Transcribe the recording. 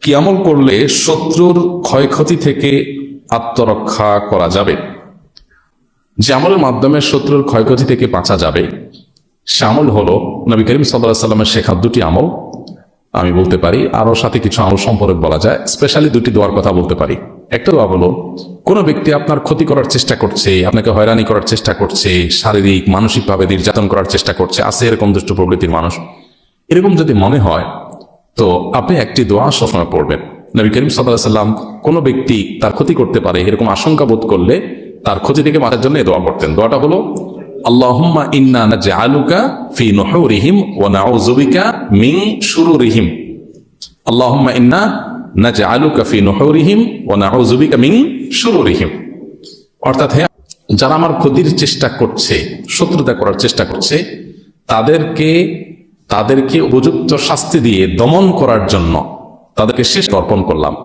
কি আমল করলে শত্রুর ক্ষয়ক্ষতি থেকে আত্মরক্ষা করা যাবে? যে আমলের মাধ্যমে শত্রুর ক্ষয়ক্ষতি থেকে বাঁচা যাবে সে আমল হলো নবী করিম সাল্লাল্লাহু আলাইহি ওয়াসাল্লামের শেখা দুটি আমল আমি বলতে পারি, আরো সাথে কিছু আমল সম্পর্কে বলা যায়। স্পেশালি দুটি দোয়ার কথা বলতে পারি। একটা দোয়া হলো, কোনো ব্যক্তি আপনার ক্ষতি করার চেষ্টা করছে, আপনাকে হয়রানি করার চেষ্টা করছে, শারীরিক মানসিকভাবে নির্যাতন করার চেষ্টা করছে, আছে এরকম দুষ্ট প্রকৃতির মানুষ, এরকম যদি মনে হয় তো আপনি একটি দোয়া সবসময় পড়বেন। নবী করিম সাল্লাল্লাহু আলাইহি ওয়াসাল্লাম কোনো ব্যক্তি তার ক্ষতি করতে পারে এরকম আশঙ্কা বোধ করলে তার ক্ষতি থেকে বাঁচার জন্য এই দোয়া পড়তেন। দোয়াটা হলো, আল্লাহুম্মা ইন্না নাজআলুকা ফি নুহুরিহিম ওয়া নাউযু বিকা মিন শুরুরিহিম। আল্লাহুম্মা ইন্না নাজআলুকা ফি নুহুরিহিম ওয়া নাউযু বিকা মিন শুরুরিহিম। অর্থাৎ, হে, যারা আমার ক্ষতির চেষ্টা করছে, শত্রুতা করার চেষ্টা করছে, তাদেরকে উপযুক্ত শাস্তি দিয়ে দমন করার জন্য তাদেরকে শেষ অর্পণ করলাম।